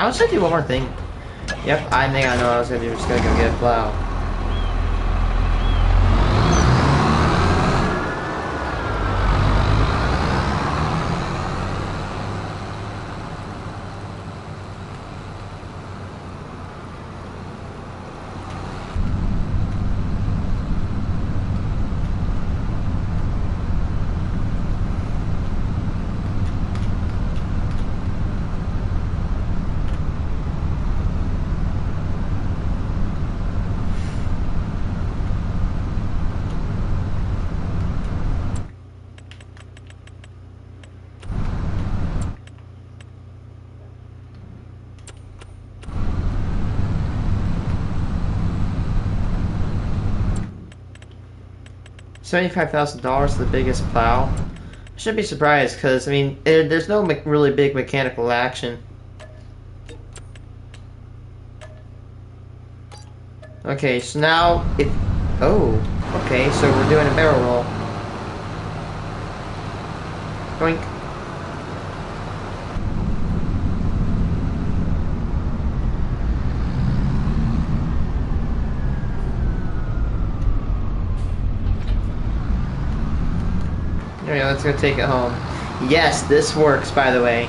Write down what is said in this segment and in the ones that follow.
I was gonna do one more thing. Yep, I think I know what I was gonna do. Just gonna go get a plow. $75,000, the biggest plow. I shouldn't be surprised because I mean there's no really big mechanical action. Okay, so now if okay, so we're doing a barrel roll. Boink. There we go, let's go take it home. Yes, this works, by the way.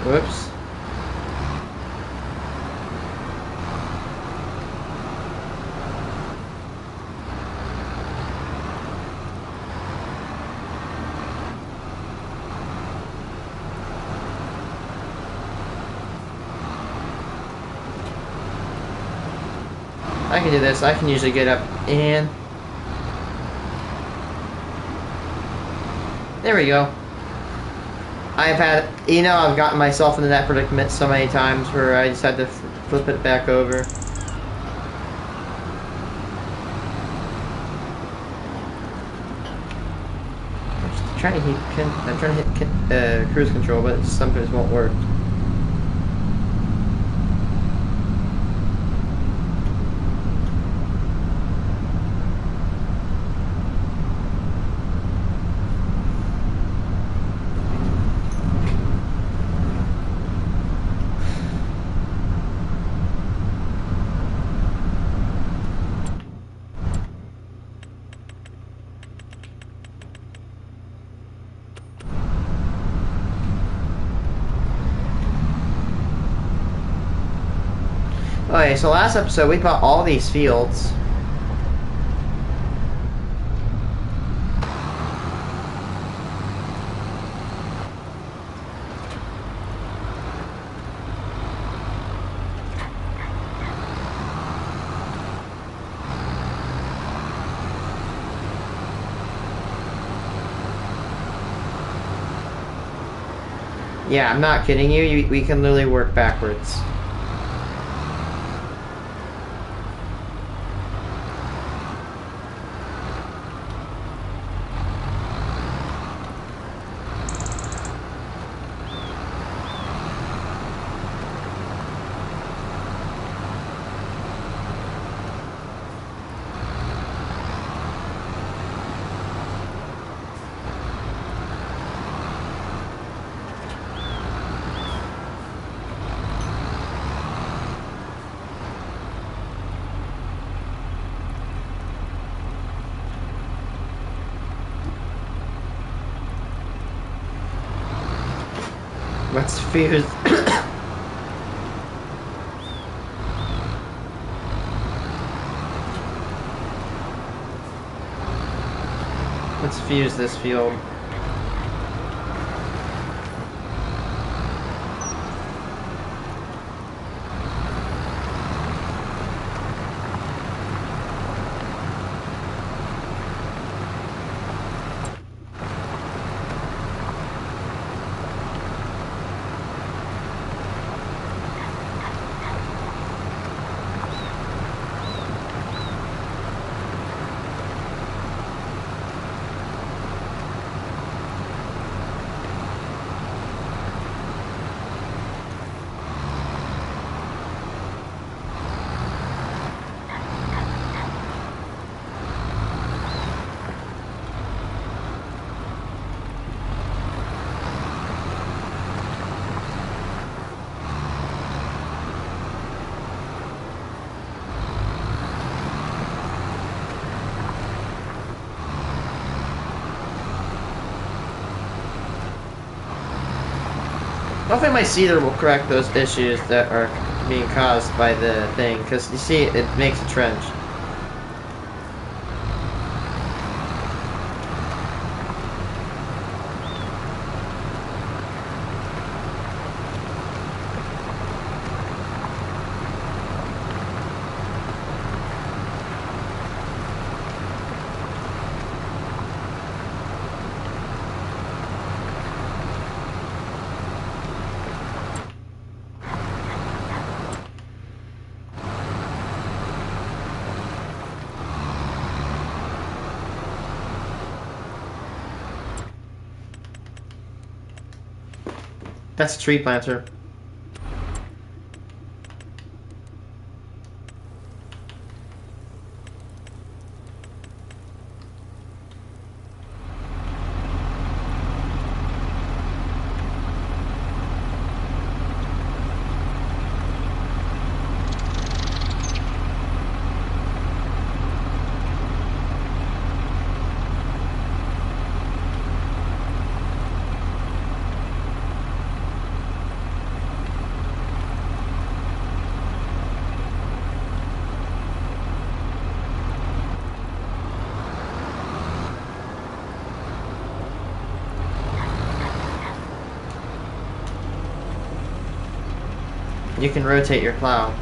Whoops. I can do this. I can usually get up and... There we go. I've gotten myself into that predicament so many times where I just had to flip it back over. I'm trying to hit cruise control, but it sometimes won't work. Okay, so last episode we bought all these fields. Yeah, I'm not kidding you. We can literally work backwards. What's fears? Let's fuse this field. Hopefully my seeder will correct those issues that are being caused by the thing, because you see, it makes a trench. That's a tree planter. You can rotate your plow.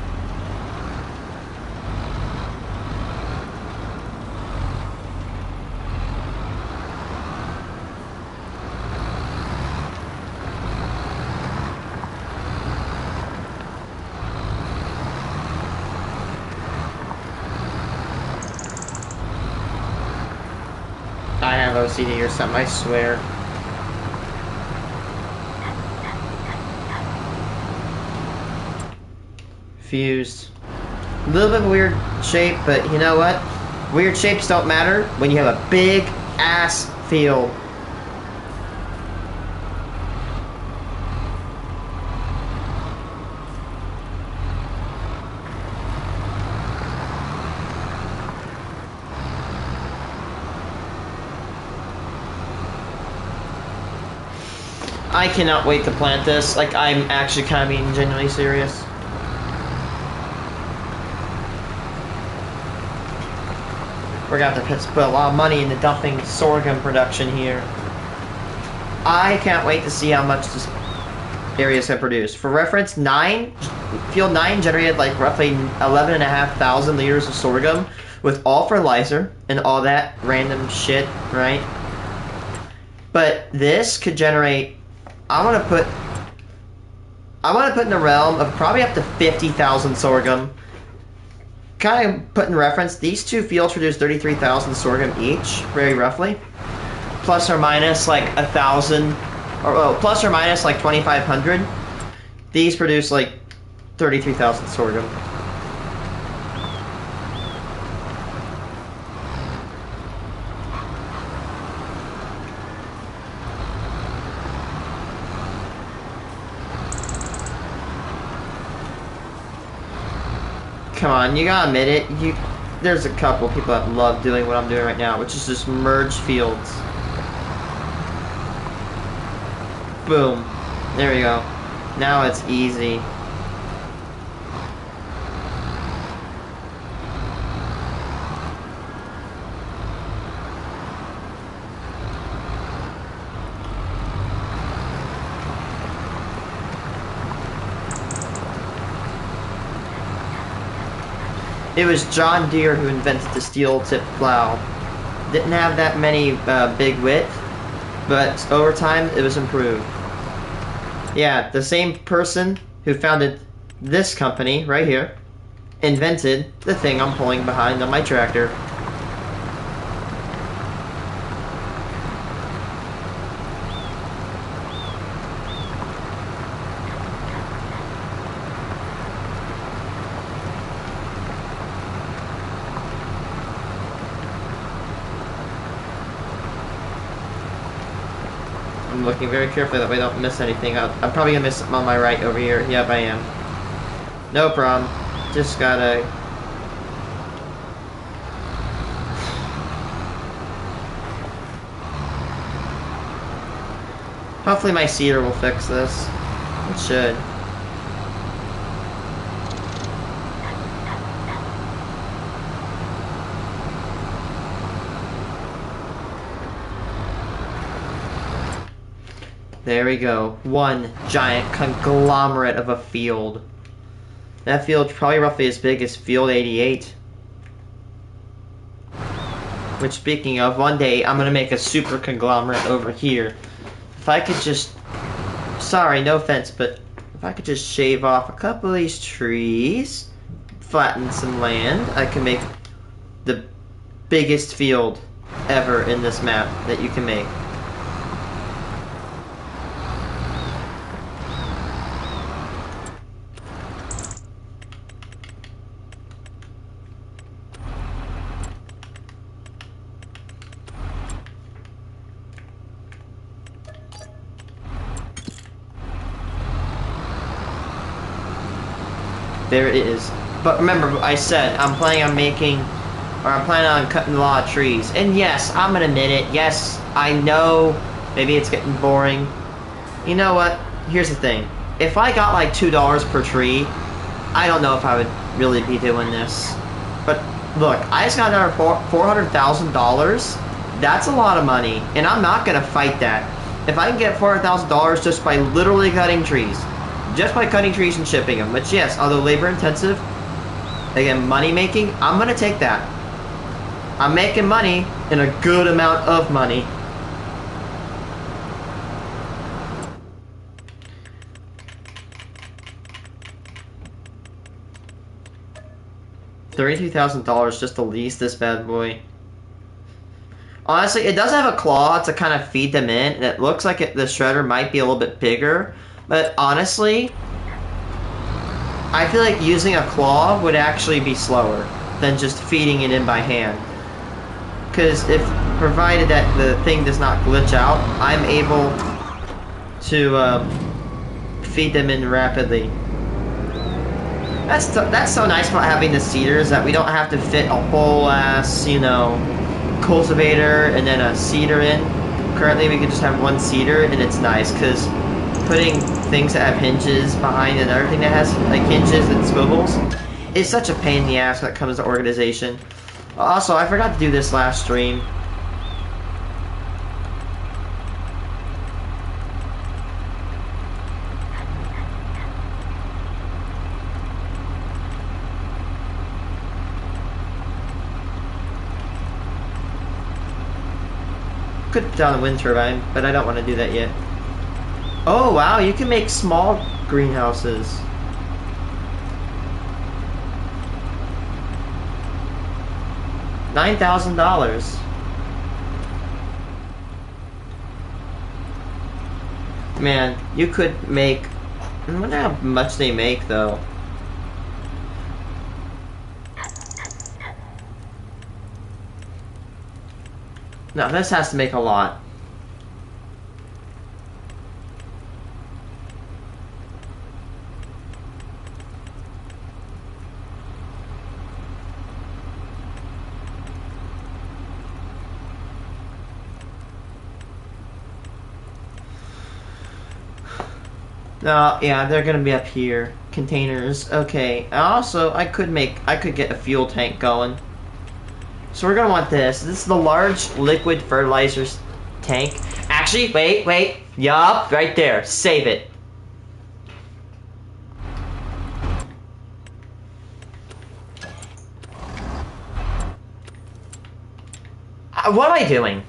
I have OCD or something, I swear. Fused. A little bit of a weird shape, but you know what? Weird shapes don't matter when you have a big ass field. I cannot wait to plant this. Like, I'm actually kind of being genuinely serious. We're gonna have to put a lot of money into dumping sorghum production here. I can't wait to see how much this area is gonna produce. For reference, Field 9 generated like roughly 11,500 liters of sorghum with all fertilizer and all that random shit, right? But this could generate, I want to put in the realm of probably up to 50,000 sorghum. Kind of put in reference, these two fields produce 33,000 sorghum each, very roughly. Plus or minus like 1,000, or plus or minus like 2,500. These produce like 33,000 sorghum. Come on, you gotta admit it. There's a couple people that love doing what I'm doing right now, which is just merge fields. Boom. There we go. Now it's easy. It was John Deere who invented the steel-tip plow. Didn't have that many big width, but over time it was improved. Yeah, the same person who founded this company right here invented the thing I'm pulling behind on my tractor. I'm looking very carefully that way I don't miss anything. I'm probably gonna miss something on my right over here. Yep, I am. No problem. Just gotta... Hopefully my seeder will fix this. It should. There we go. One giant conglomerate of a field. That field's probably roughly as big as Field 88. Which, speaking of, one day I'm gonna make a super conglomerate over here. If I could just... Sorry, no offense, but if I could just shave off a couple of these trees, flatten some land, I can make the biggest field ever in this map that you can make. There it is. But remember, I said I'm planning on cutting a lot of trees. And yes, I'm gonna admit it. Yes, I know maybe it's getting boring. You know what? Here's the thing. If I got like $2 per tree, I don't know if I would really be doing this. But look, I just got another $400,000. That's a lot of money, and I'm not gonna fight that. If I can get $400,000 just by literally cutting trees. Just by cutting trees and shipping them. Which, yes, although labor intensive, again, money making, I'm gonna take that. I'm making money, and a good amount of money. $32,000 just to lease this bad boy. Honestly, it does have a claw to kind of feed them in, and it looks like the shredder might be a little bit bigger. But honestly, I feel like using a claw would actually be slower than just feeding it in by hand. Because provided that the thing does not glitch out, I'm able to feed them in rapidly. That's so nice about having the seeders, that we don't have to fit a whole ass, you know, cultivator and then a seeder in. Currently we can just have one seeder, and it's nice because putting things that have hinges behind another thing that has like hinges and swivels is such a pain in the ass when it comes to organization. Also, I forgot to do this last stream. Could put down a wind turbine, but I don't want to do that yet. Oh wow, you can make small greenhouses. $9,000. Man, you could make... I wonder how much they make though. No, this has to make a lot. No, yeah, they're gonna be up here. Containers. Okay. Also, I could get a fuel tank going. So we're gonna want this. This is the large liquid fertilizers tank. Actually, wait. Yup, right there. Save it. What am I doing?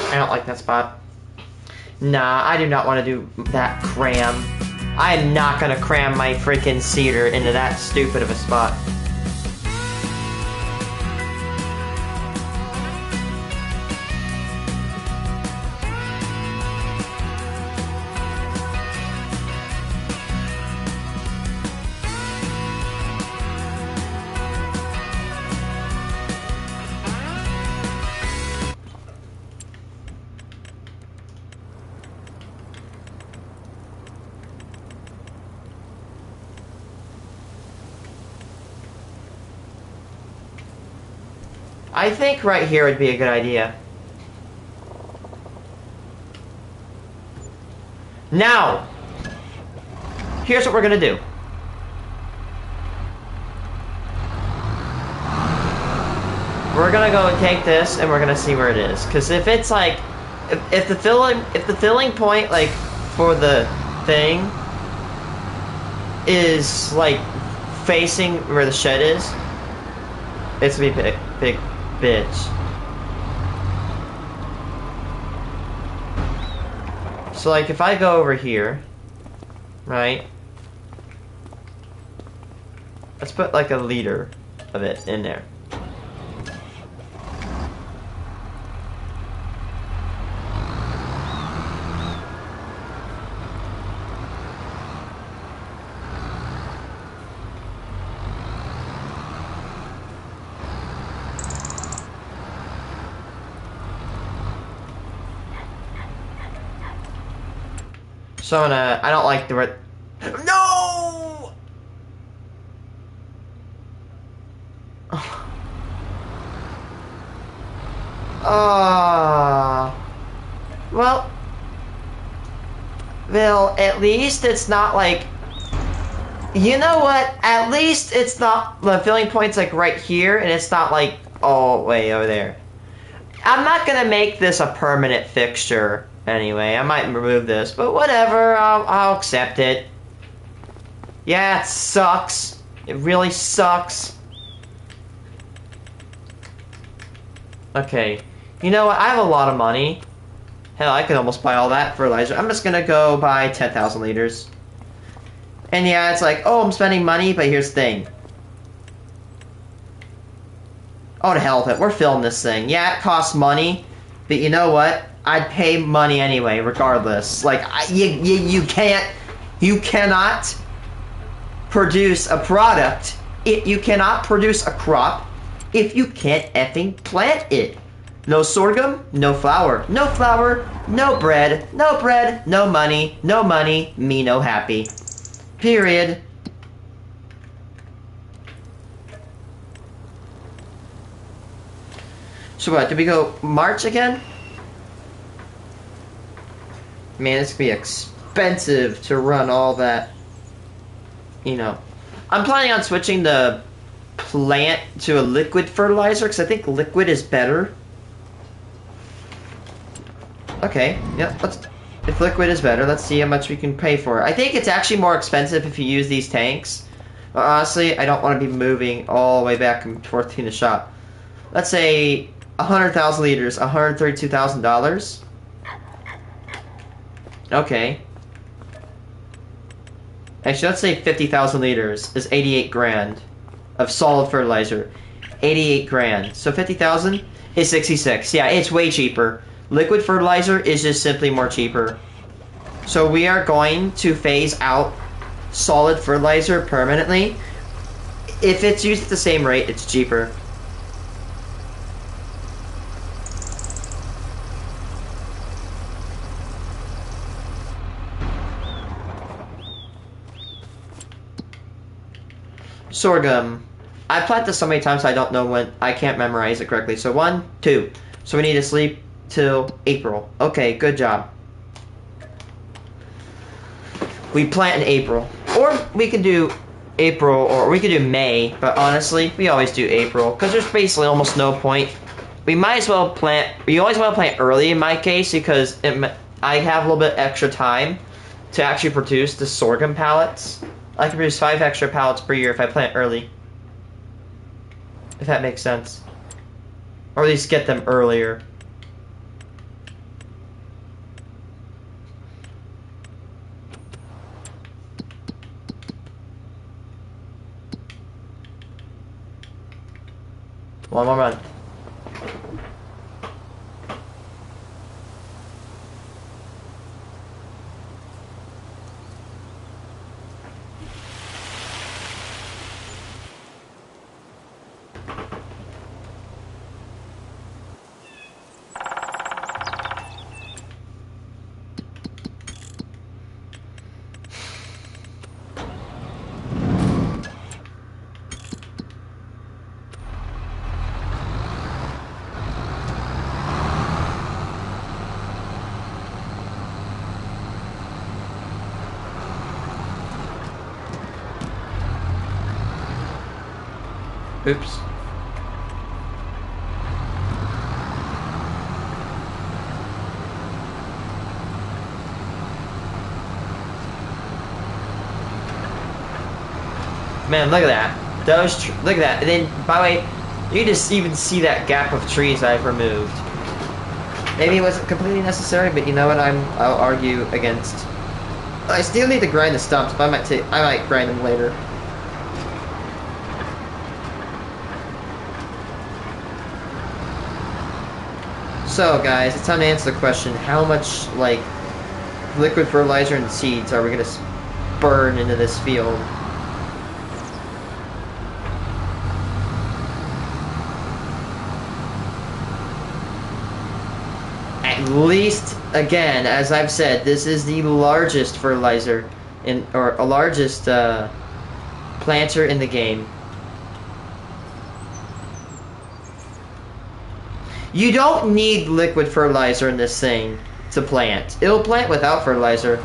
I don't like that spot. Nah, I do not want to do that cram. I am not gonna cram my freaking cedar into that stupid of a spot. I think right here would be a good idea. Now, here's what we're gonna do. We're gonna go and take this, and we're gonna see where it is. Cause if it's like, if the filling point like for the thing is like facing where the shed is, it's gonna be big bitch. So like if I go over here, right? Let's put like a liter of it in there. So I don't like the word. No! Well, at least it's not like, you know what? At least it's not, the filling point's like right here, and it's not like all the way over there. I'm not gonna make this a permanent fixture anyway. I might remove this, but whatever. I'll accept it. Yeah, it sucks. It really sucks. Okay. You know what? I have a lot of money. Hell, I could almost buy all that fertilizer. I'm just gonna go buy 10,000 liters. And yeah, it's like, oh, I'm spending money, but here's the thing. Oh, to hell with it. We're filling this thing. Yeah, it costs money, but you know what? I'd pay money anyway, regardless. Like, you cannot produce a product. You cannot produce a crop if you can't effing plant it. No sorghum, no flour. No flour, no bread. No bread, no money. No money, me no happy. Period. So what, did we go March again? Man, it's gonna be expensive to run all that. You know. I'm planning on switching the plant to a liquid fertilizer, because I think liquid is better. Okay, yep, if liquid is better, let's see how much we can pay for it. I think it's actually more expensive if you use these tanks. But honestly, I don't want to be moving all the way back and forth to the shop. Let's say 100,000 liters, $132,000. Okay. Actually, let's say 50,000 liters is 88 grand of solid fertilizer. 88 grand. So 50,000 is 66. Yeah, it's way cheaper. Liquid fertilizer is just simply more cheaper. So we are going to phase out solid fertilizer permanently. If it's used at the same rate, it's cheaper. Sorghum. I plant this so many times I don't know when, I can't memorize it correctly. So 1, 2. So we need to sleep till April. Okay, good job. We plant in April. Or we can do April, or we could do May, but honestly, we always do April, because there's basically almost no point. We might as well plant, we always want to plant early in my case, because I have a little bit extra time to actually produce the sorghum pallets. I can produce 5 extra pallets per year if I plant early. If that makes sense. Or at least get them earlier. One more run. Oops. Man, look at that. Look at that. And then, by the way, you can just even see that gap of trees I've removed. Maybe it wasn't completely necessary, but you know what? I'll argue against. I still need to grind the stumps, but I might grind them later. So, guys, it's time to answer the question: how much like liquid fertilizer and seeds are we gonna burn into this field? At least, again, as I've said, this is the largest fertilizer or largest planter in the game. You don't need liquid fertilizer in this thing to plant. It'll plant without fertilizer.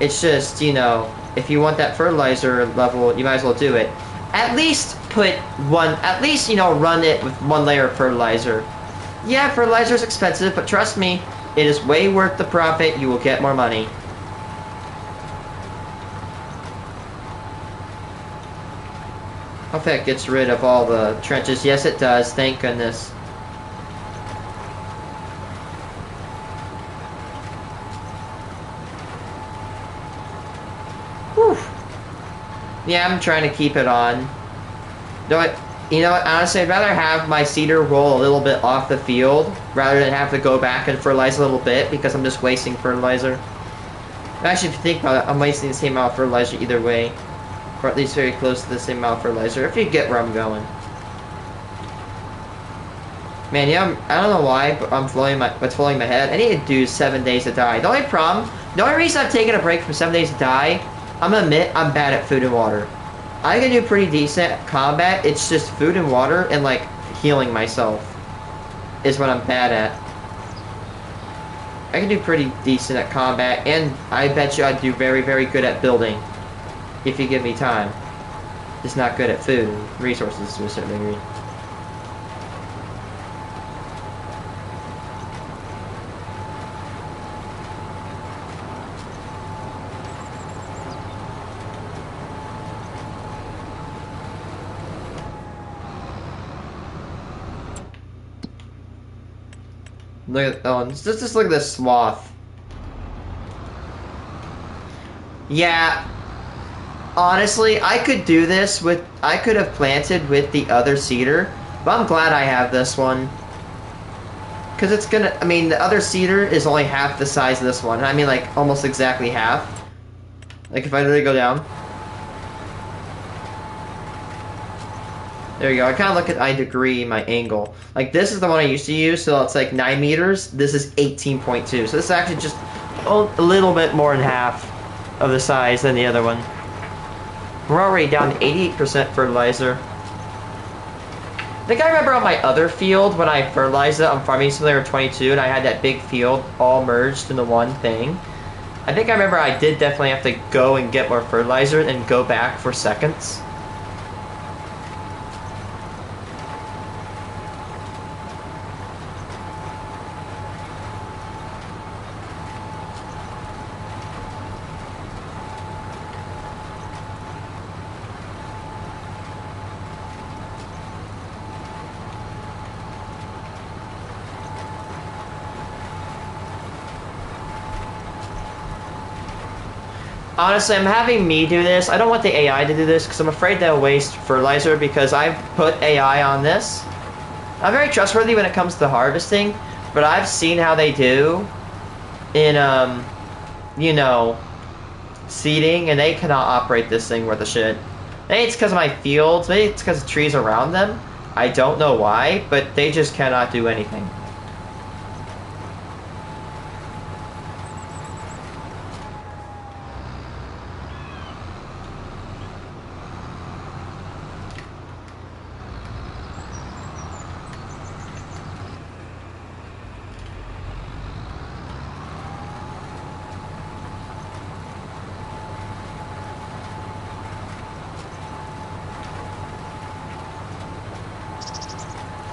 It's just, you know, if you want that fertilizer level, you might as well do it. At least you know, run it with one layer of fertilizer. Yeah, fertilizer is expensive, but trust me, it is way worth the profit. You will get more money. Hope that gets rid of all the trenches. Yes, it does. Thank goodness. Whew. Yeah, I'm trying to keep it on. You know what, honestly, I'd rather have my seeder roll a little bit off the field rather than have to go back and fertilize a little bit because I'm just wasting fertilizer. Actually, if you think about it, I'm wasting the same amount of fertilizer either way. Or at least very close to the same amount of fertilizer, if you get where I'm going. Man, yeah, I don't know why, but what's flowing in my head. I need to do 7 days to die. The only reason I've taken a break from 7 days to die, I'm gonna admit, I'm bad at food and water. I can do pretty decent at combat, it's just food and water and, like, healing myself is what I'm bad at. I can do pretty decent at combat, and I bet you I'd do very, very good at building if you give me time. Just not good at food and resources to a certain degree. Look at just look at this swath. Yeah, honestly, I could do this I could have planted with the other seeder, but I'm glad I have this one. Cause it's gonna, I mean, the other seeder is only half the size of this one. I mean, like almost exactly half. Like if I literally go down. There you go. I kind of I degree my angle. Like, this is the one I used to use, so it's like 9 meters. This is 18.2. So this is actually just a little bit more than half of the size than the other one. We're already down to 88% fertilizer. I think I remember on my other field when I fertilized it on Farming Simulator 22 and I had that big field all merged into one thing. I think I remember I did definitely have to go and get more fertilizer and go back for seconds. Honestly, I'm having me do this. I don't want the AI to do this because I'm afraid they'll waste fertilizer because I've put AI on this I'm very trustworthy when it comes to harvesting, but I've seen how they do in, you know, seeding, and they cannot operate this thing worth a shit. Maybe it's because of my fields, maybe it's because of trees around them. I don't know why, but they just cannot do anything.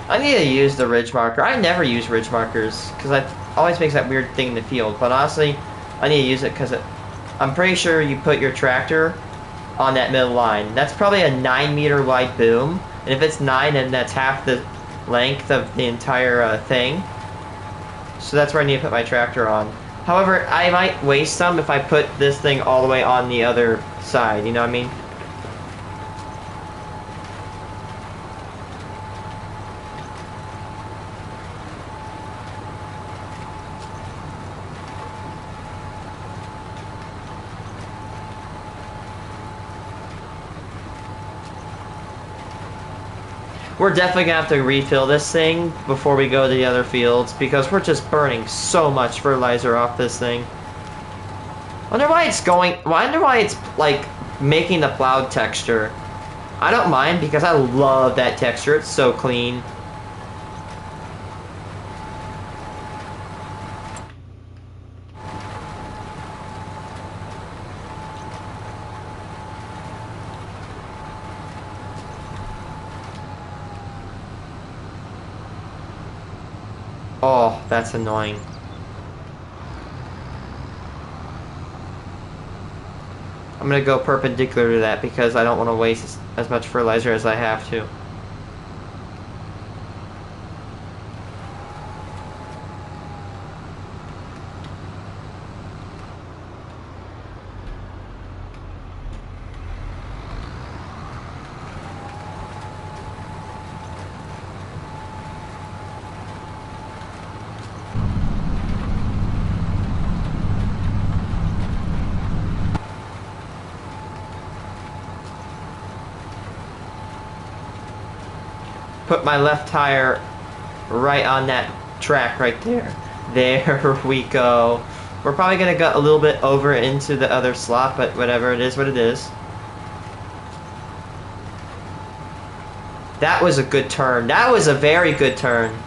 I need to use the ridge marker. I never use ridge markers because it always makes that weird thing in the field. But honestly, I need to use it because I'm pretty sure you put your tractor on that middle line. That's probably a 9-meter wide boom. And if it's 9, then that's half the length of the entire thing. So that's where I need to put my tractor on. However, I might waste some if I put this thing all the way on the other side. You know what I mean? We're definitely gonna have to refill this thing before we go to the other fields because we're just burning so much fertilizer off this thing. Wonder why it's like making the plowed texture. I don't mind because I love that texture. It's so clean. Oh, that's annoying. I'm gonna go perpendicular to that because I don't want to waste as much fertilizer as I have to. Put my left tire right on that track right there. There we go. We're probably gonna go a little bit over into the other slot, but whatever, it is what it is. That was a good turn. That was a very good turn.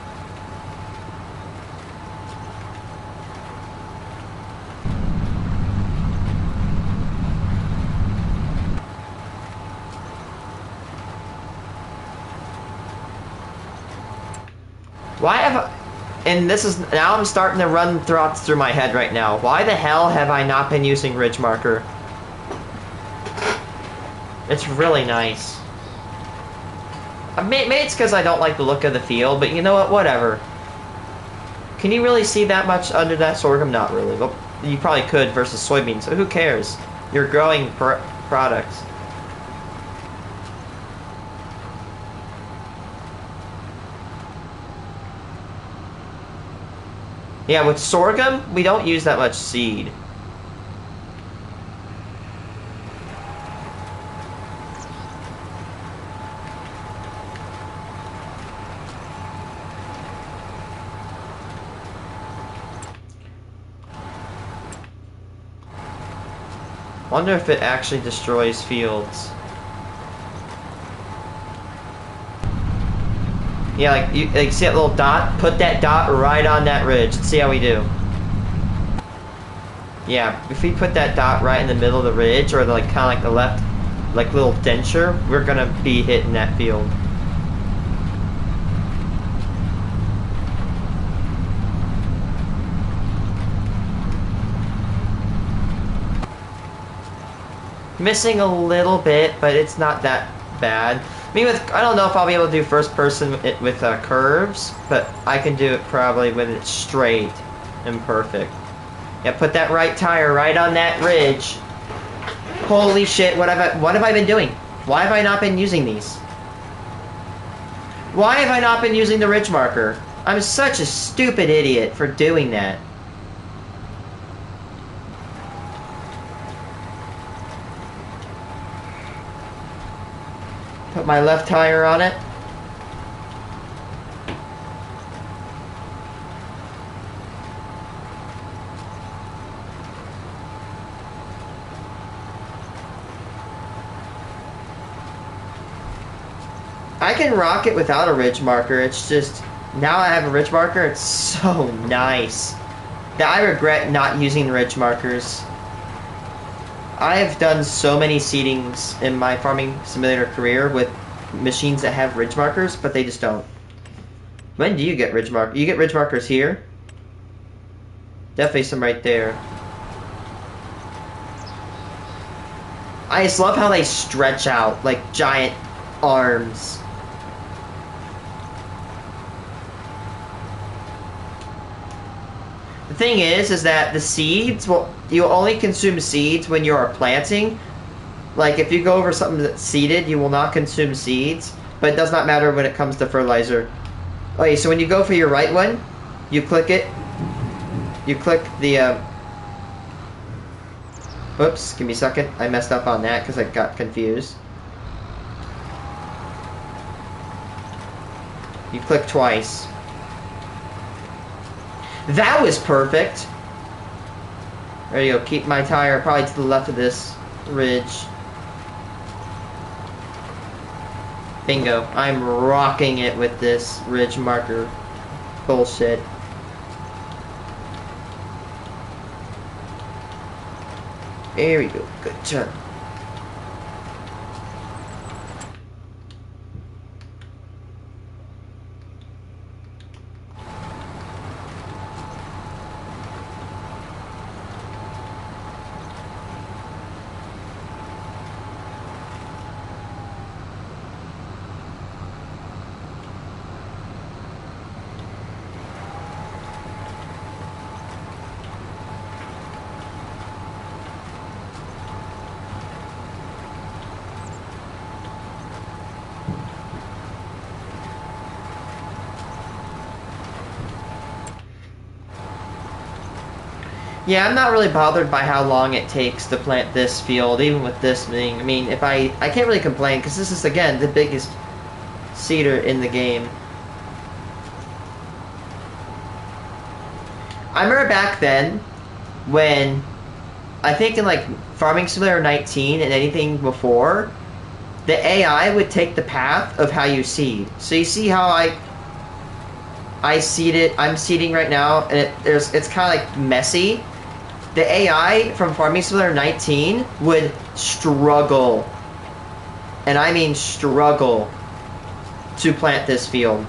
Why have I, and this is, now I'm starting to run thoughts through my head right now. Why the hell have I not been using ridge marker? It's really nice. Maybe it's because I don't like the look of the field, but you know what, whatever. Can you really see that much under that sorghum? Not really. Well, you probably could versus soybeans, so who cares? You're growing products. Yeah, with sorghum, we don't use that much seed. Wonder if it actually destroys fields. Yeah, like you see that little dot? Put that dot right on that ridge. Let's see how we do. Yeah, if we put that dot right in the middle of the ridge, or like kind of like the left, like little denture, we're gonna be hitting that field. Missing a little bit, but it's not that bad. I mean, I don't know if I'll be able to do first person with curves, but I can do it probably when it's straight and perfect. Yeah, put that right tire right on that ridge. Holy shit, what have I been doing? Why have I not been using these? Why have I not been using the ridge marker? I'm such a stupid idiot for doing that. Put my left tire on it. I can rock it without a ridge marker. It's just, now I have a ridge marker, it's so nice. I regret not using ridge markers. I have done so many seedings in my farming simulator career with machines that have ridge markers, but they just don't. When do you get ridge markers? You get ridge markers here? Definitely some right there. I just love how they stretch out like giant arms. The thing is that the seeds, well, you only consume seeds when you are planting. Like, if you go over something that's seeded, you will not consume seeds. But it does not matter when it comes to fertilizer. Okay, so when you go for your right one, you click it. You click the, Oops, give me a second. I messed up on that because I got confused. You click twice. That was perfect. There you go. Keep my tire probably to the left of this ridge. Bingo. I'm rocking it with this ridge marker bullshit. There we go. Good turn. Yeah, I'm not really bothered by how long it takes to plant this field, even with this thing. I mean, I can't really complain, because this is, again, the biggest seeder in the game. I remember back then, when, I think in, like, Farming Simulator 19 and anything before, the AI would take the path of how you seed. So you see how I seed it, I'm seeding right now, and it's kind of, like, messy. The AI from Farming Simulator 19 would struggle, and I mean struggle, to plant this field.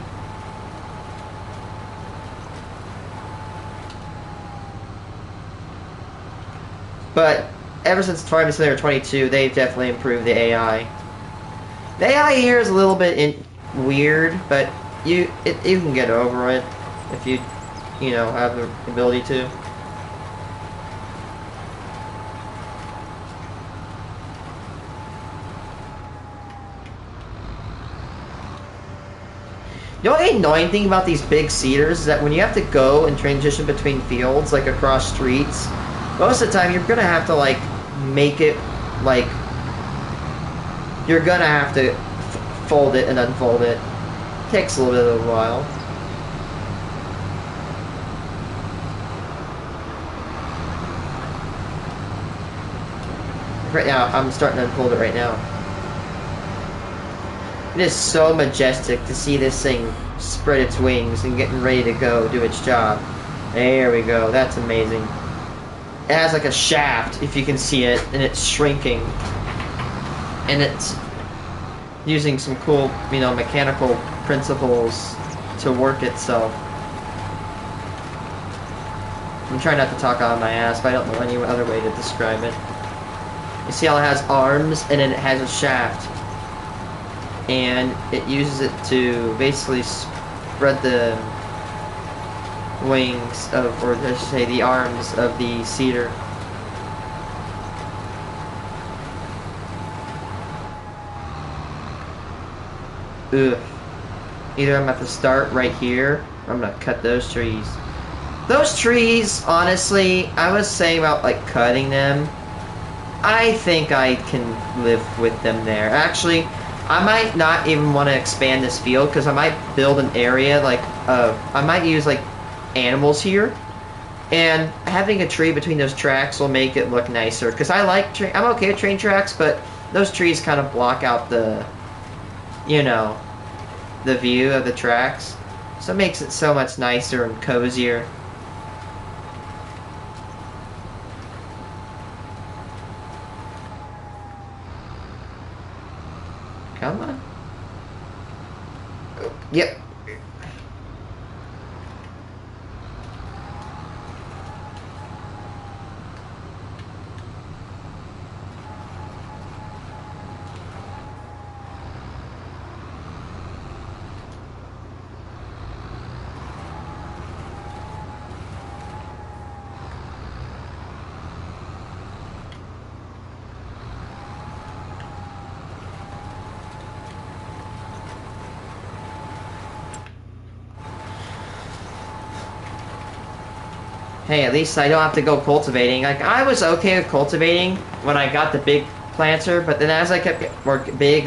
But ever since Farming Simulator 22, they've definitely improved the AI. The AI here is a little bit weird, but you can get over it if you know, have the ability to. The only annoying thing about these big seeders is that when you have to go and transition between fields, like across streets, most of the time you're gonna have to, like, make it, like, you're gonna have to fold it and unfold it. It takes a little bit of a while. Right now, I'm starting to unfold it right now. It is so majestic to see this thing spread its wings and getting ready to go do its job. There we go. That's amazing. It has like a shaft, if you can see it, and it's shrinking. And it's using some cool, you know, mechanical principles to work itself. I'm trying not to talk out of my ass, but I don't know any other way to describe it. You see how it has arms, and then it has a shaft. And it uses it to basically spread the wings of, or I should say the arms of the seeder. Ugh. Either I'm at the start right here, or I'm gonna cut those trees. Those trees, honestly, I was saying about like cutting them. I think I can live with them there. Actually, I might not even want to expand this field because I might build an area like I might use like animals here, and having a tree between those tracks will make it look nicer. Because I like I'm okay with train tracks, but those trees kind of block out the, you know, the view of the tracks, so it makes it so much nicer and cozier. Come on. Oh, yep. Hey, at least I don't have to go cultivating. Like, I was okay with cultivating when I got the big planter, but then as I kept getting more big,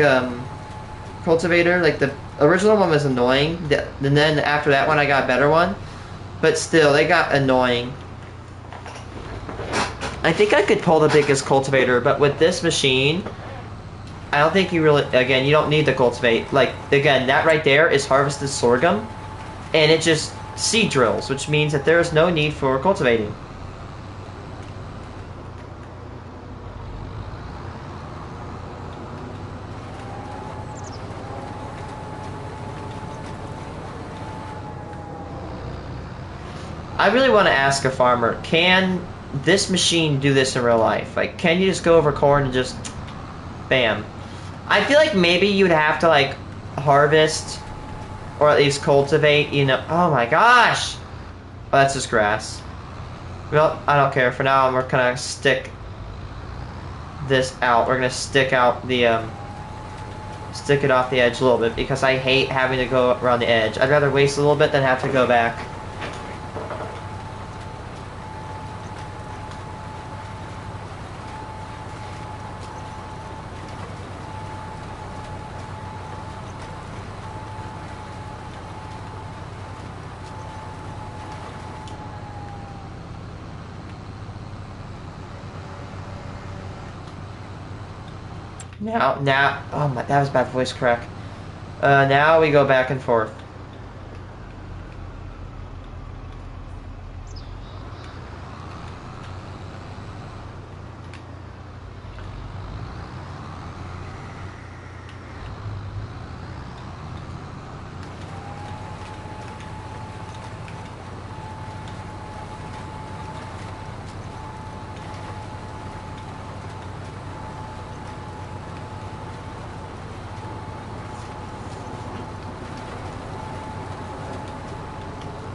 cultivator, like the original one was annoying, and then after that one I got a better one, but still, they got annoying. I think I could pull the biggest cultivator, but with this machine, I don't think you really, again, you don't need to cultivate. Like, again, that right there is harvested sorghum, and it just seed drills, which means that there is no need for cultivating. I really want to ask a farmer, can this machine do this in real life? Like, can you just go over corn and just, bam? I feel like maybe you'd have to, like, harvest, or at least cultivate, you know. Oh my gosh! Oh, that's just grass. Well, I don't care. For now, we're gonna stick this out. We're gonna stick out the, stick it off the edge a little bit, because I hate having to go around the edge. I'd rather waste a little bit than have to go back. Now, oh my, that was bad voice crack. Now we go back and forth.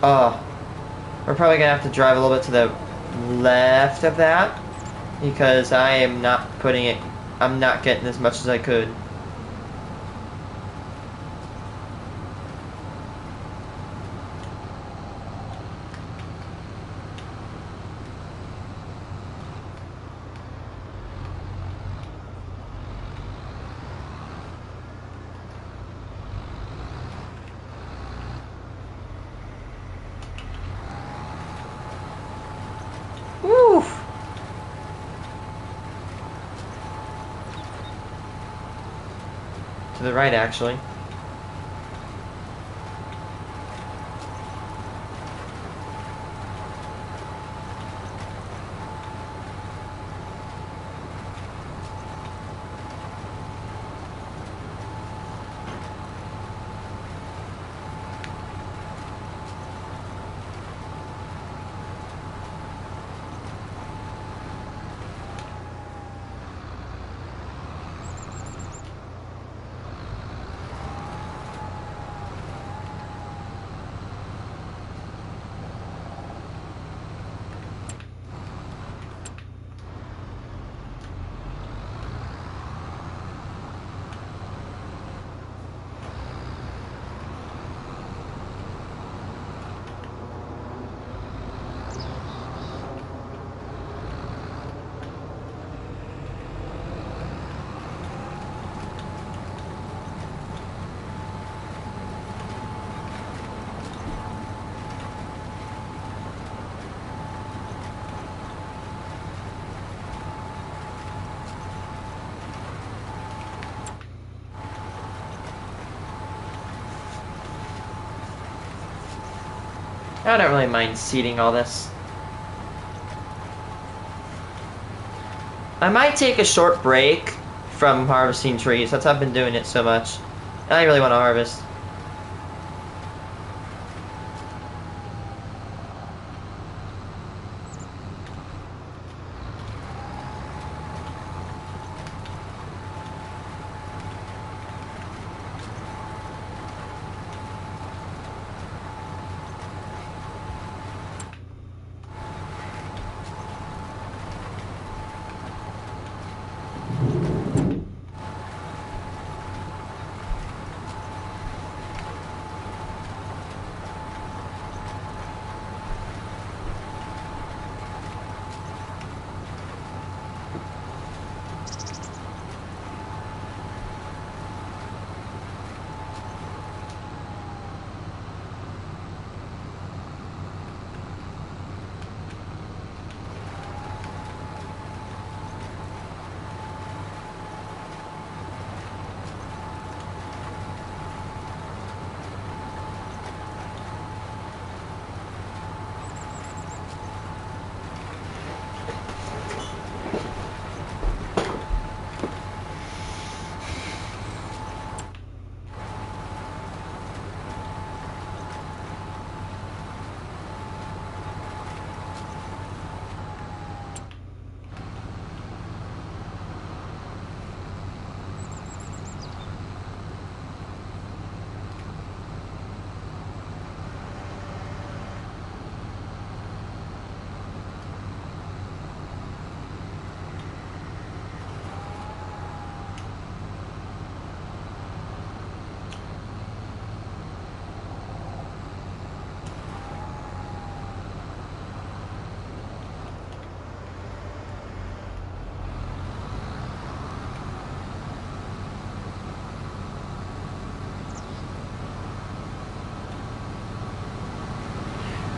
Oh, we're probably gonna have to drive a little bit to the left of that, because I am not putting it, I'm not getting as much as I could. Woo! To the right, actually. I don't really mind seeding all this. I might take a short break from harvesting trees. That's how I've been doing it so much. I really want to harvest.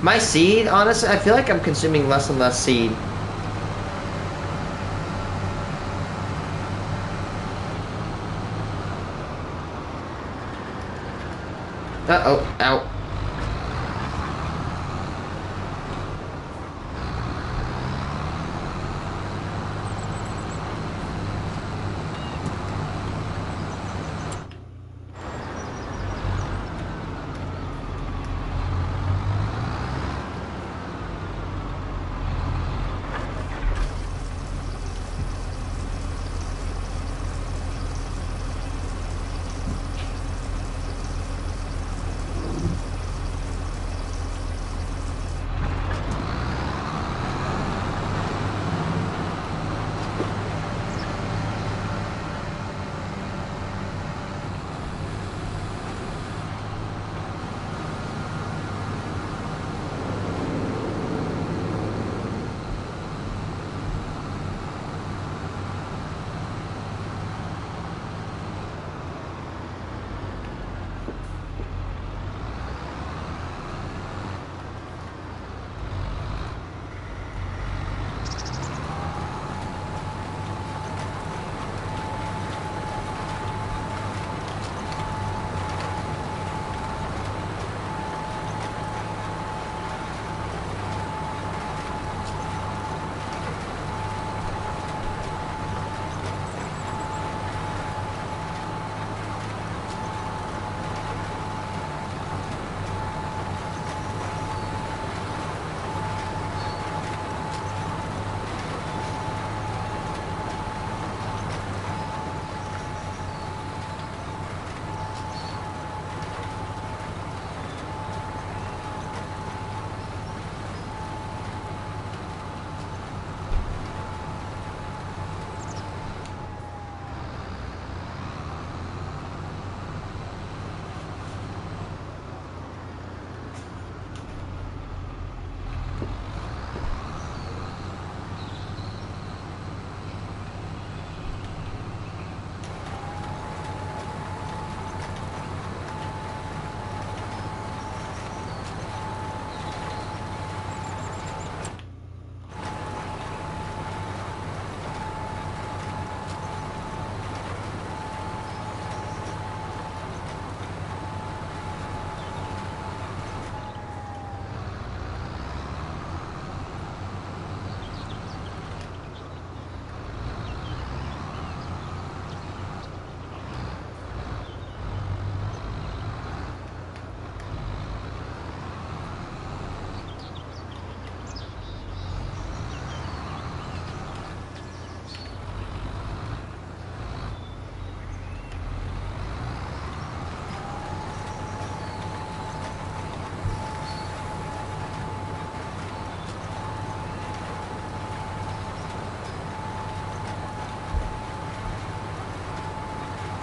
My seed, honestly, I feel like I'm consuming less and less seed. Uh-oh, ow.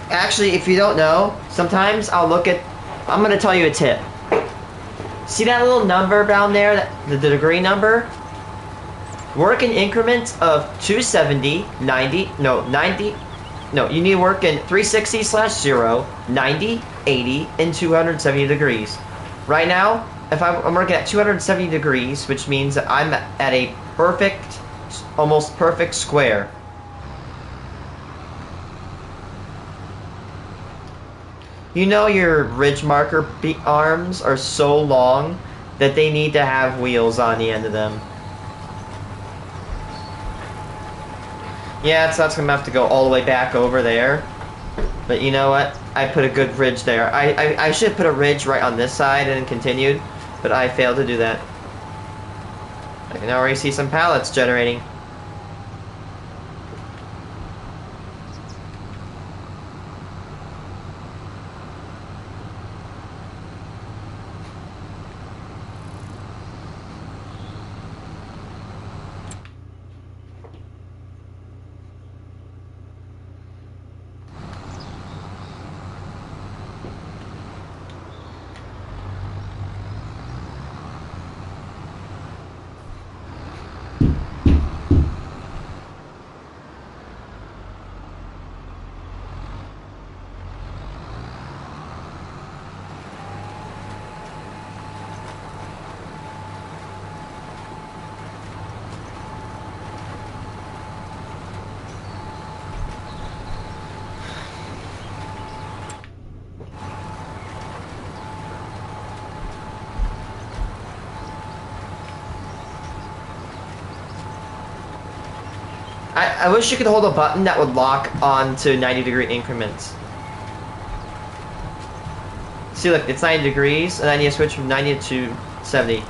Actually, if you don't know, sometimes I'll look at... I'm going to tell you a tip. See that little number down there, the degree number? Work in increments of 270, 90, no, 90... No, you need to work in 360 slash 0, 90, 80, and 270 degrees. Right now, if I'm working at 270 degrees, which means that I'm at a perfect, almost perfect square. You know your ridge marker arms are so long that they need to have wheels on the end of them. Yeah, so that's gonna have to go all the way back over there. But you know what? I put a good ridge there. I should have put a ridge right on this side and continued, but I failed to do that. I can already see some pallets generating. I wish you could hold a button that would lock onto 90-degree increments. See, look, it's 90 degrees, and I need to switch from 90 to 70.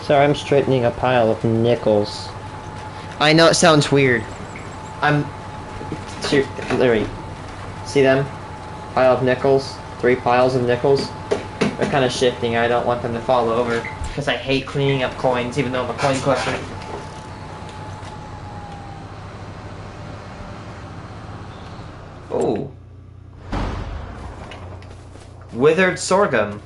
Sorry, I'm straightening a pile of nickels. I know it sounds weird. I'm... Literally. See them? Pile of nickels. 3 piles of nickels. They're kind of shifting. I don't want them to fall over. Because I hate cleaning up coins, even though I'm a coin collector. Oh. Withered sorghum.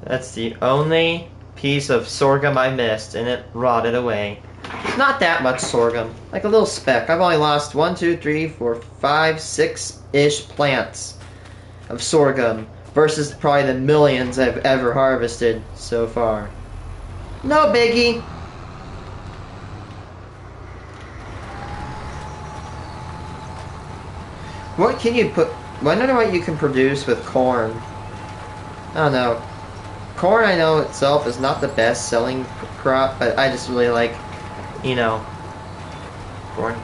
That's the only piece of sorghum I missed, and it rotted away. Not that much sorghum. Like a little speck. I've only lost 1, 2, 3, 4, 5, 6-ish plants of sorghum versus probably the millions I've ever harvested so far. No biggie. What can you put... I wonder what you can produce with corn. I don't know. Corn, I know itself is not the best selling crop, but I just really like, you know, corn.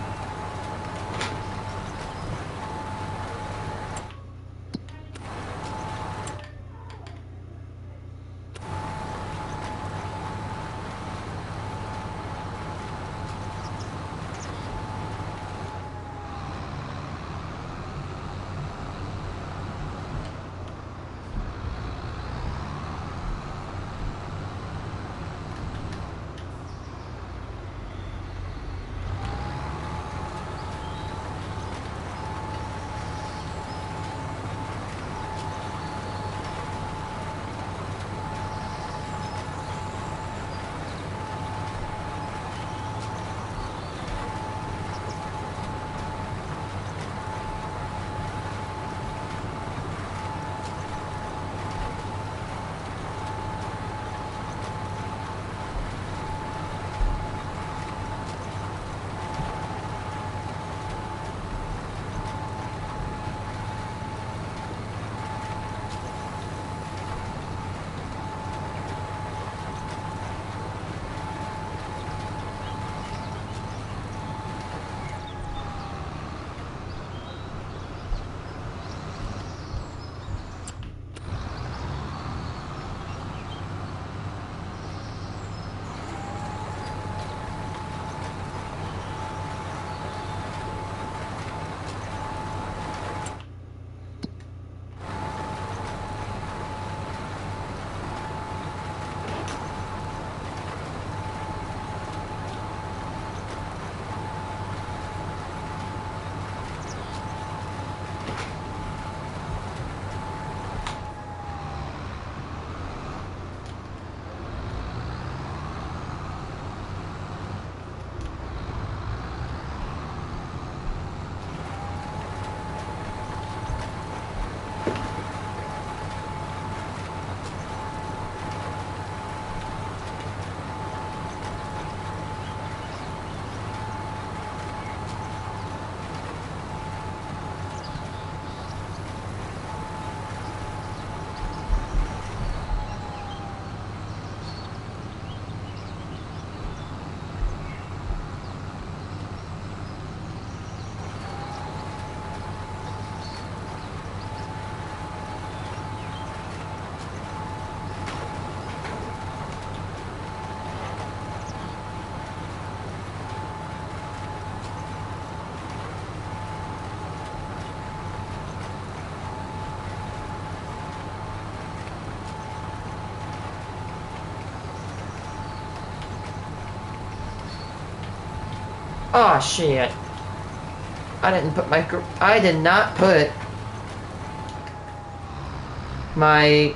Oh shit. I did not put my...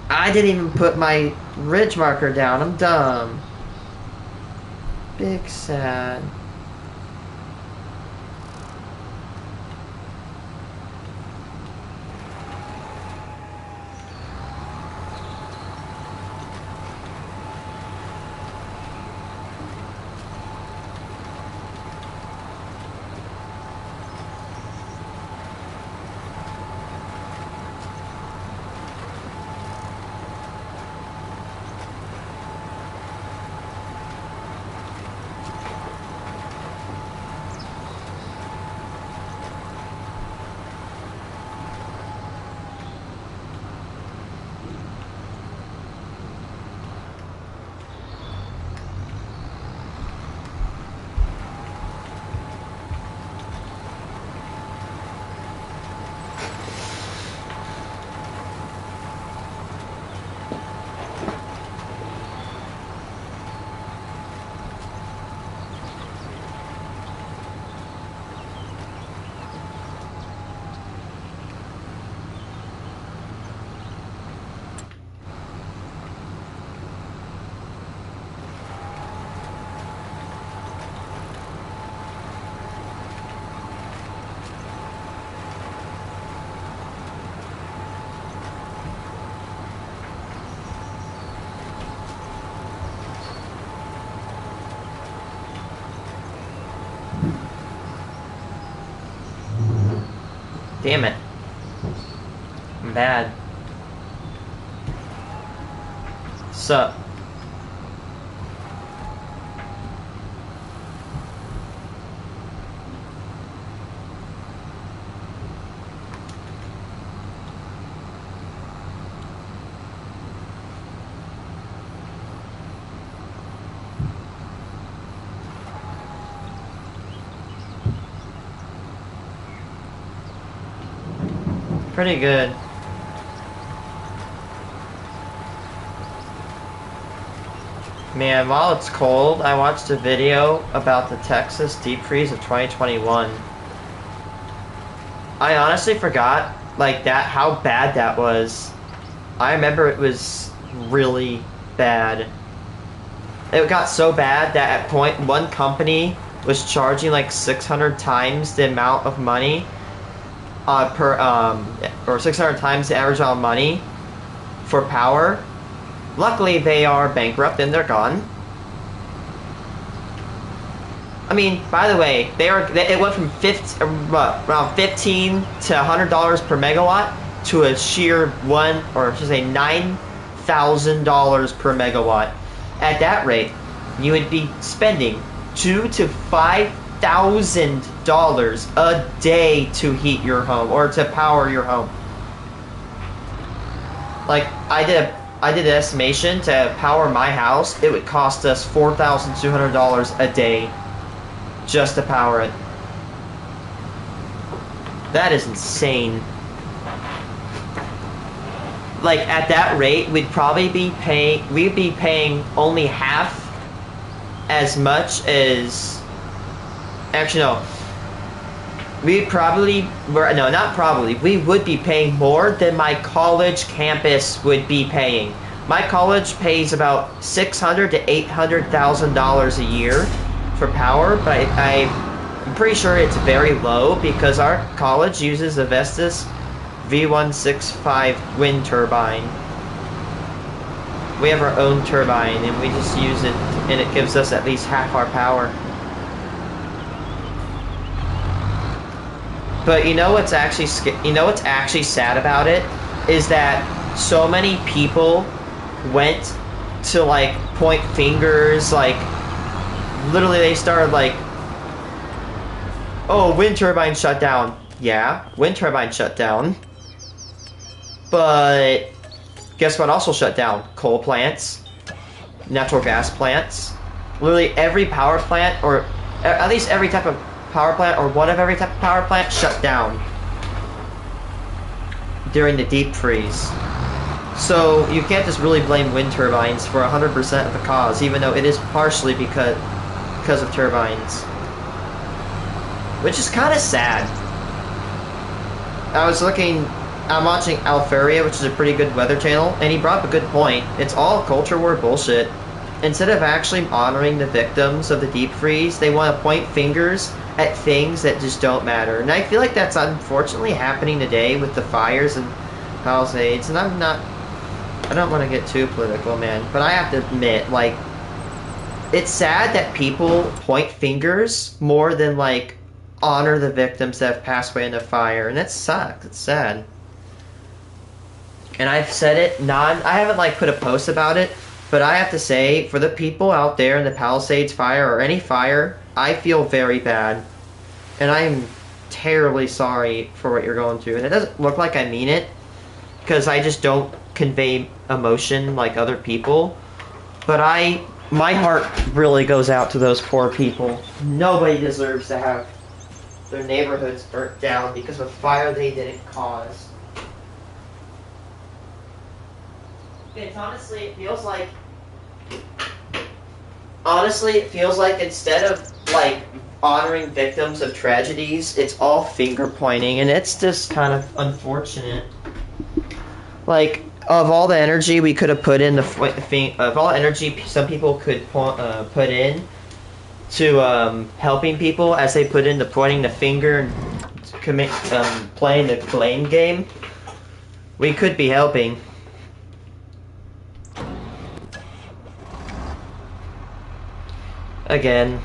I didn't even put my ridge marker down. I'm dumb. Big sad. Damn it. I'm bad. Sup? Pretty good. Man, while it's cold, I watched a video about the Texas deep freeze of 2021. I honestly forgot, like, how bad that was. I remember it was really bad. It got so bad that at point one company was charging like 600 times the amount of money or 600 times the average amount of money for power. Luckily, they are bankrupt and they're gone. I mean, by the way, it went from around $15 to $100 per megawatt to a sheer $9,000 per megawatt. At that rate, you would be spending $2,000 to $5,000 a day to heat your home or to power your home. Like, I did an estimation to power my house. It would cost us $4,200 a day just to power it. That is insane. Like, at that rate, we'd be paying only half as much as, actually no, we would be paying more than my college campus would be paying. My college pays about $600,000 to $800,000 a year for power, but I'm pretty sure it's very low because our college uses a Vestas V165 wind turbine. We have our own turbine and we just use it, and it gives us at least half our power. But you know what's actually sad about it is that so many people went to like point fingers, like literally they started like, oh, wind turbine shut down. Yeah, wind turbine shut down. But guess what also shut down? Coal plants, natural gas plants. Literally every power plant, or at least every type of power plant, or one of every type of power plant, shut down during the deep freeze. So you can't just really blame wind turbines for 100% of the cause, even though it is partially because of turbines. Which is kind of sad. I'm watching Alfuria, which is a pretty good weather channel, and he brought up a good point. It's all culture war bullshit. Instead of actually honoring the victims of the deep freeze, they want to point fingers at things that just don't matter. And I feel like that's unfortunately happening today with the fires and Palisades. And I don't want to get too political, man, but I have to admit, like, it's sad that people point fingers more than, like, honor the victims that have passed away in the fire. And that sucks. It's sad. And I've said it, I haven't, like, put a post about it, but I have to say, for the people out there in the Palisades fire or any fire, I feel very bad. And I'm terribly sorry for what you're going through. And it doesn't look like I mean it, because I just don't convey emotion like other people. But my heart really goes out to those poor people. Nobody deserves to have their neighborhoods burnt down because of a fire they didn't cause. Honestly, it feels like instead of, like, honoring victims of tragedies, it's all finger pointing, and it's just kind of unfortunate. Like, of all the energy we could have put in of all energy some people could put in to helping people, as they put into pointing the finger and playing the blame game, we could be helping. Again,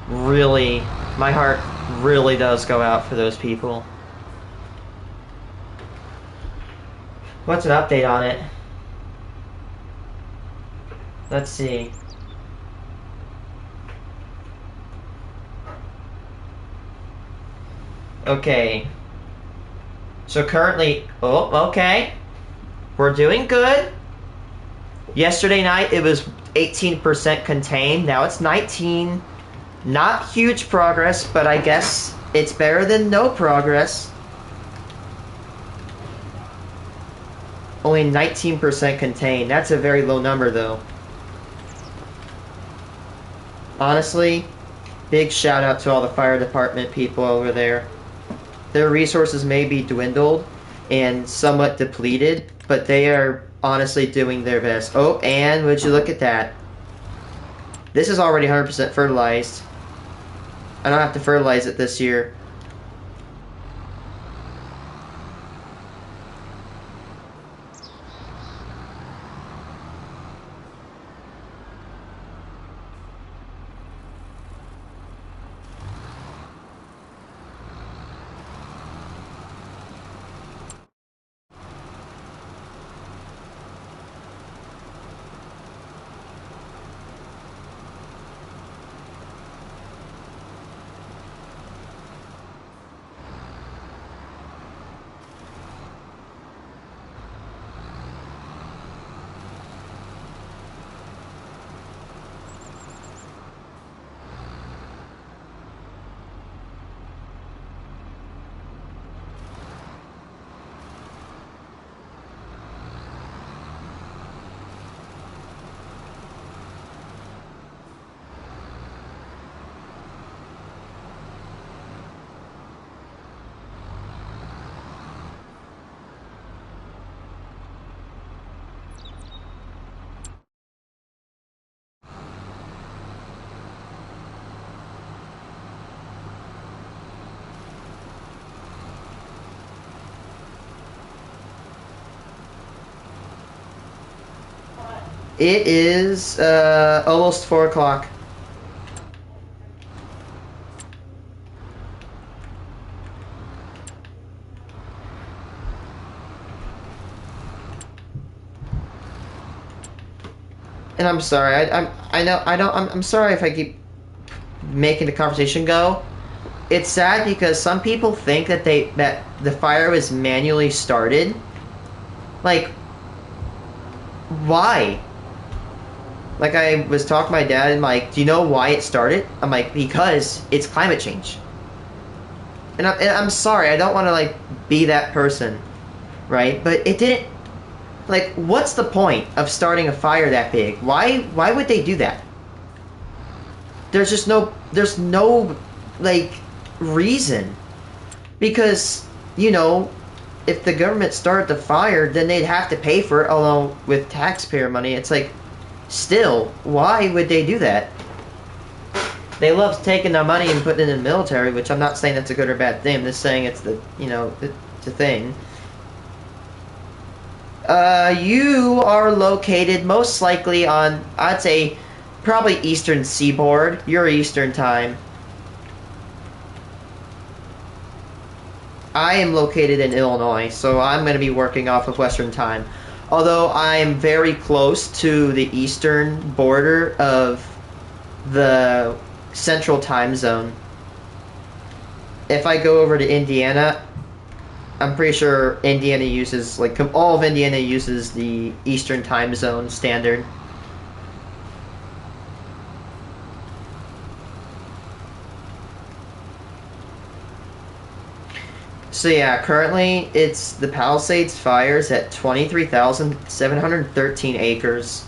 really, my heart really does go out for those people. What's an update on it? Let's see. Okay. So currently, oh, okay. We're doing good. Yesterday night it was 18% contained. Now it's 19. Not huge progress, but I guess it's better than no progress. Only 19% contained. That's a very low number, though. Honestly, big shout out to all the fire department people over there. Their resources may be dwindled and somewhat depleted, but they are honestly doing their best. Oh, and would you look at that? This is already 100% fertilized. I don't have to fertilize it this year. It is almost 4 o'clock. And I'm sorry. I'm sorry if I keep making the conversation go. It's sad because some people think that that the fire was manually started. Like, why? Like, I was talking to my dad and like, do you know why it started? I'm like, because it's climate change. And I'm sorry, I don't want to like be that person, right? But it didn't. Like, what's the point of starting a fire that big? Why would they do that? There's no like reason. Because, you know, if the government started the fire, then they'd have to pay for it, although with taxpayer money, it's like, still, why would they do that? They love taking their money and putting it in the military, which I'm not saying that's a good or bad thing. I'm just saying it's the, you know, it's a thing. You are located most likely on, I'd say, probably Eastern Seaboard. You're Eastern time. I am located in Illinois, so I'm going to be working off of Western time. Although I am very close to the eastern border of the Central Time Zone. If I go over to Indiana, I'm pretty sure Indiana uses, like, all of Indiana uses the Eastern Time Zone standard. So yeah, currently it's the Palisades fires at 23,713 acres.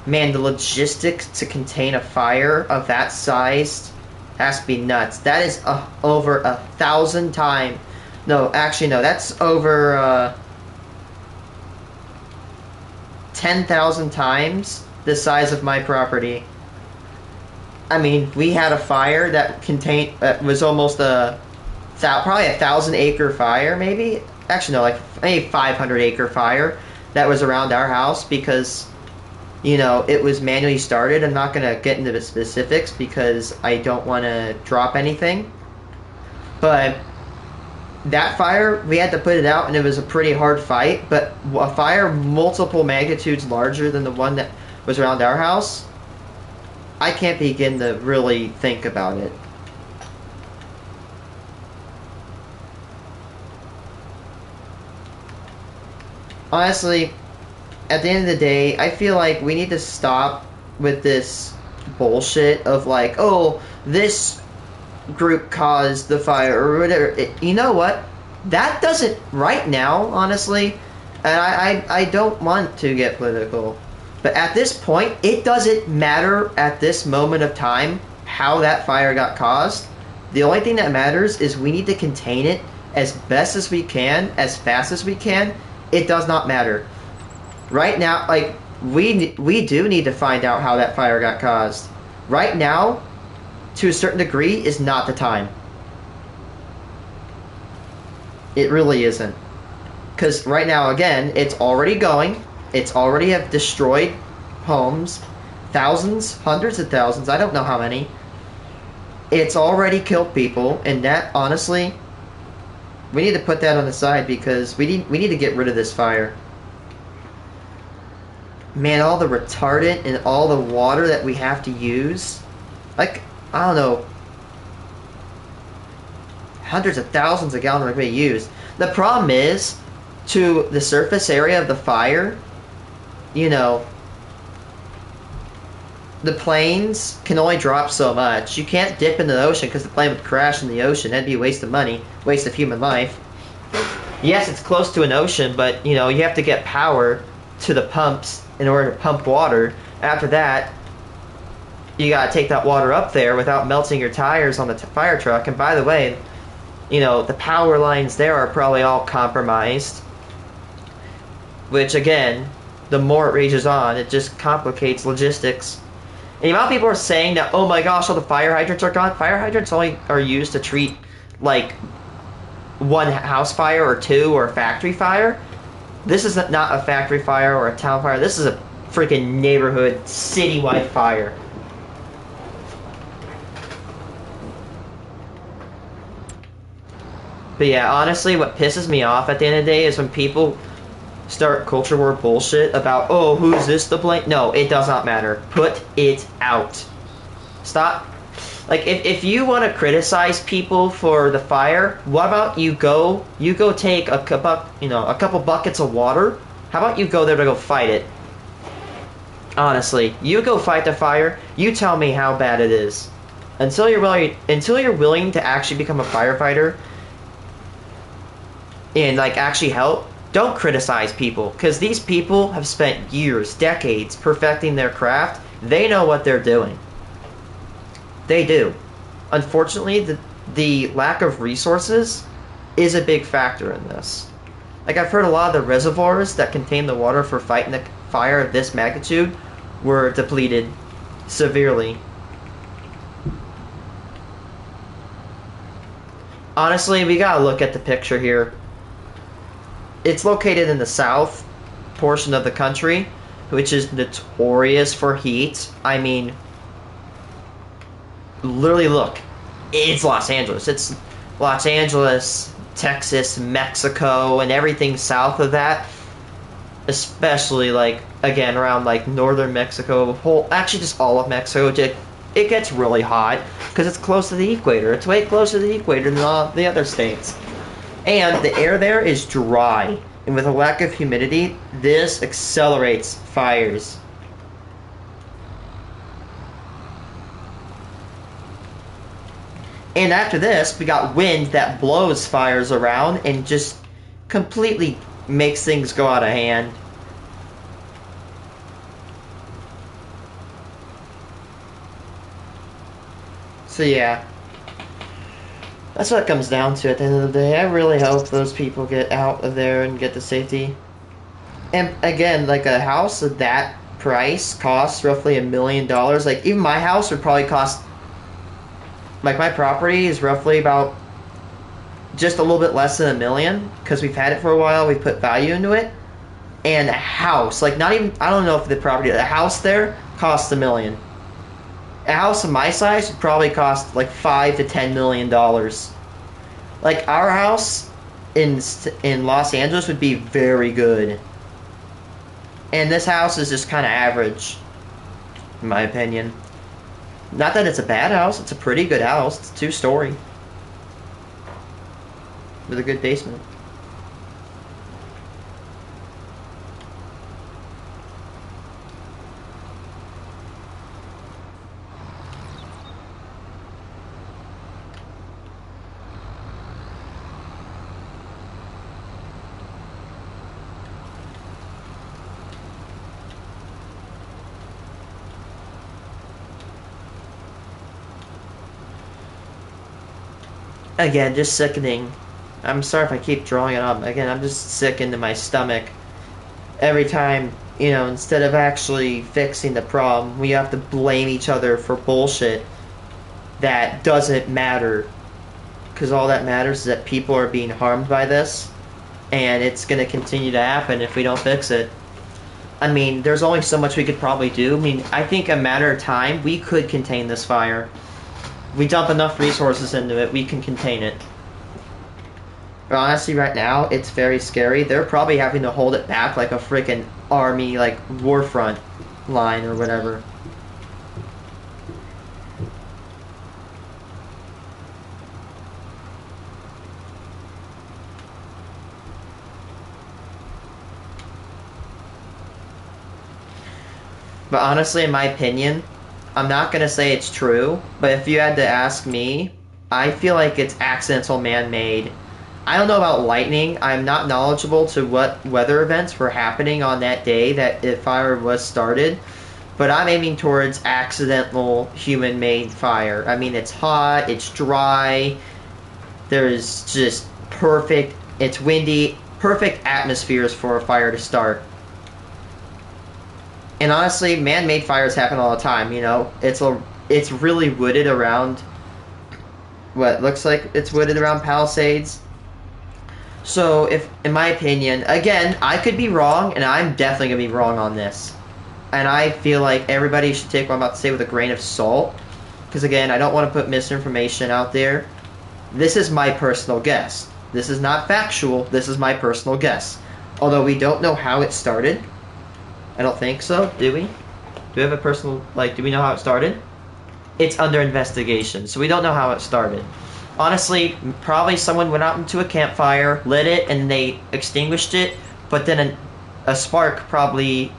Man, the logistics to contain a fire of that size has to be nuts. That is over 1,000 times. No, actually, no. That's over 10,000 times the size of my property. I mean, we had a fire that contained was almost probably 1,000-acre fire, maybe. Actually, no, like maybe 500-acre fire that was around our house because, you know, it was manually started. I'm not gonna get into the specifics because I don't want to drop anything. But that fire, we had to put it out, and it was a pretty hard fight. But a fire multiple magnitudes larger than the one that was around our house, I can't begin to really think about it. Honestly, at the end of the day, I feel like we need to stop with this bullshit of like, oh, this group caused the fire or whatever. You know what? That doesn't, right now, honestly, and I don't want to get political, but at this point, it doesn't matter at this moment of time how that fire got caused. The only thing that matters is we need to contain it as best as we can, as fast as we can. It does not matter. Right now, like, we do need to find out how that fire got caused. Right now, to a certain degree, is not the time. It really isn't. Because right now, again, it's already going. It's already have destroyed homes. Thousands, hundreds of thousands, I don't know how many. It's already killed people, and that, honestly, we need to put that on the side because we need to get rid of this fire. Man, all the retardant and all the water that we have to use, like, I don't know, hundreds of thousands of gallons are being used. The problem is, to the surface area of the fire, you know, the planes can only drop so much. You can't dip into the ocean because the plane would crash in the ocean. That'd be a waste of money, waste of human life. Yes, it's close to an ocean, but, you know, you have to get power to the pumps in order to pump water. After that, you gotta take that water up there without melting your tires on the fire truck. And by the way, you know, the power lines there are probably all compromised. Which, again, the more it rages on, it just complicates logistics. And the amount of people are saying that, oh my gosh, all the fire hydrants are gone. Fire hydrants only are used to treat, like, one house fire or two or a factory fire. This is not a factory fire or a town fire. This is a freaking neighborhood, citywide fire. But yeah, honestly, what pisses me off at the end of the day is when people start culture war bullshit about, oh, who's this to blame? No, it does not matter. Put it out. Stop. Like, if you want to criticize people for the fire, what about you go take a couple buckets of water? How about you go there to go fight it? Honestly, you go fight the fire. You tell me how bad it is. Until you're willing to actually become a firefighter and like actually help, don't criticize people, because these people have spent years, decades perfecting their craft. They know what they're doing. They do. Unfortunately, the lack of resources is a big factor in this. Like, I've heard a lot of the reservoirs that contain the water for fighting the fire of this magnitude were depleted severely. Honestly, we gotta look at the picture here. It's located in the south portion of the country, which is notorious for heat. I mean, literally look, it's Los Angeles. It's Los Angeles, Texas, Mexico, and everything south of that. Especially, like, again, around, like, northern Mexico, actually just all of Mexico. It gets really hot because it's close to the equator. It's way closer to the equator than all the other states. And the air there is dry. And with a lack of humidity, this accelerates fires. And after this, we got wind that blows fires around and just completely makes things go out of hand. So yeah, that's what it comes down to at the end of the day. I really hope those people get out of there and get to safety. And again, like, a house of that price costs roughly $1 million. Like, even my house would probably cost, like, my property is roughly about just a little bit less than $1 million because we've had it for a while. We've put value into it. And a house, like, not even, I don't know if the property, a house there costs $1 million. A house of my size would probably cost like $5 to $10 million. Like, our house in Los Angeles would be very good. And this house is just kind of average, in my opinion. Not that it's a bad house, it's a pretty good house. It's 2-story. With a good basement. Again, just sickening. I'm sorry if I keep drawing it up. Again, I'm just sick into my stomach. Every time, you know, instead of actually fixing the problem, we have to blame each other for bullshit that doesn't matter. Because all that matters is that people are being harmed by this. And it's going to continue to happen if we don't fix it. I mean, there's only so much we could probably do. I mean, I think a matter of time, we could contain this fire. We dump enough resources into it, we can contain it. But honestly, right now, it's very scary. They're probably having to hold it back like a freaking army, like, war front line or whatever. But honestly, in my opinion, I'm not going to say it's true, but if you had to ask me, I feel like it's accidental man-made. I don't know about lightning. I'm not knowledgeable to what weather events were happening on that day that the fire was started, but I'm aiming towards accidental human-made fire. I mean, it's hot, it's dry, there's just perfect, it's windy, perfect atmospheres for a fire to start. And honestly, man-made fires happen all the time, you know? It's really wooded around what looks like it's wooded around Palisades. So, if, in my opinion, again, I could be wrong, and I'm definitely going to be wrong on this. And I feel like everybody should take what I'm about to say with a grain of salt. Because, again, I don't want to put misinformation out there. This is my personal guess. This is not factual. This is my personal guess. Although we don't know how it started. I don't think so, do we? Do we have a personal, like, do we know how it started? It's under investigation, so we don't know how it started. Honestly, probably someone went out into a campfire, lit it, and they extinguished it, but then a spark probably,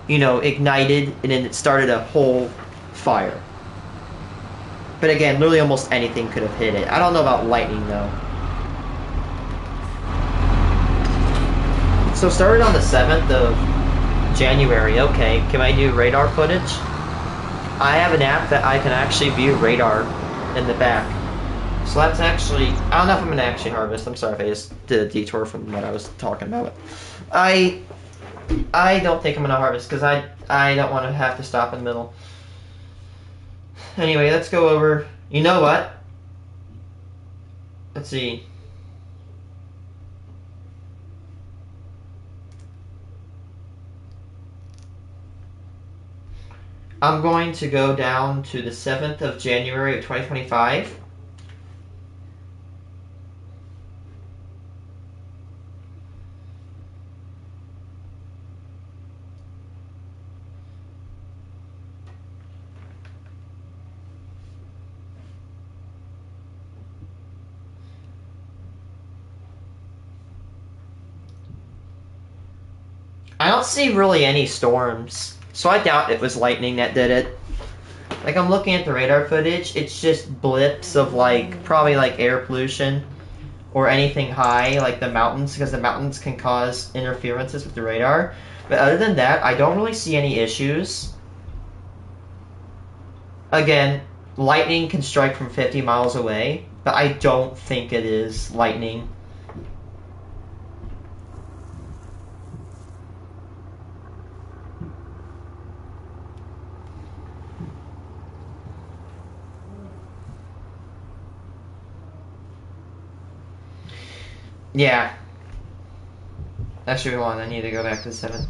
you know, ignited, and then it started a whole fire. But again, literally almost anything could have hit it. I don't know about lightning, though. So it started on the 7th of January. Okay, can I do radar footage? I have an app that I can actually view radar in the back. So that's actually, I don't know if I'm going to actually harvest. I'm sorry if I just did a detour from what I was talking about. I don't think I'm going to harvest because I don't want to have to stop in the middle. Anyway, let's go over, you know what? Let's see. I'm going to go down to the 7th of January of 2025. I don't see really any storms. So I doubt it was lightning that did it. Like, I'm looking at the radar footage, it's just blips of, like, probably, like, air pollution or anything high, like the mountains, because the mountains can cause interferences with the radar. But other than that, I don't really see any issues. Again, lightning can strike from 50 miles away, but I don't think it is lightning. Yeah. Actually, hold on, I need to go back to the 7th.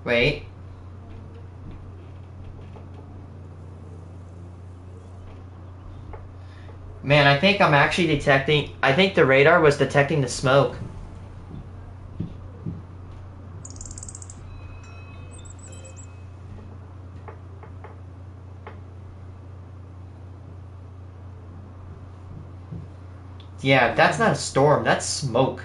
Wait. Man, I think I'm actually detecting... I think the radar was detecting the smoke. Yeah, that's not a storm. That's smoke.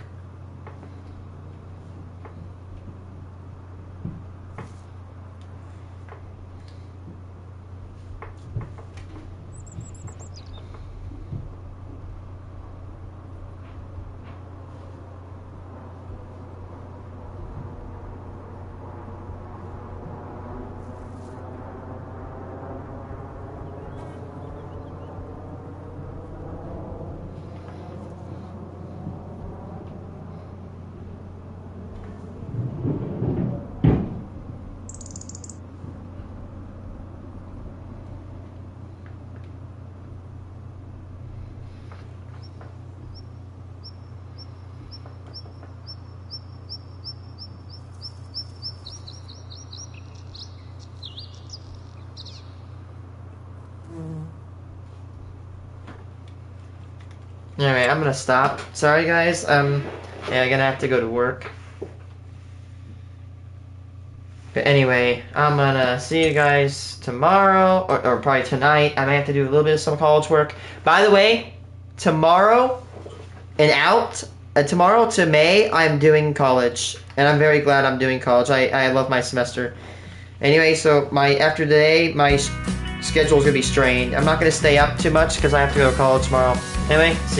Alright, I'm gonna stop. Sorry, guys. Yeah, I'm gonna have to go to work. But anyway, I'm gonna see you guys tomorrow, or probably tonight. I might have to do a little bit of some college work. By the way, tomorrow tomorrow to May, I'm doing college. And I'm very glad I'm doing college. I love my semester. Anyway, so after today, my schedule is gonna be strained. I'm not gonna stay up too much because I have to go to college tomorrow. Anyway, see you.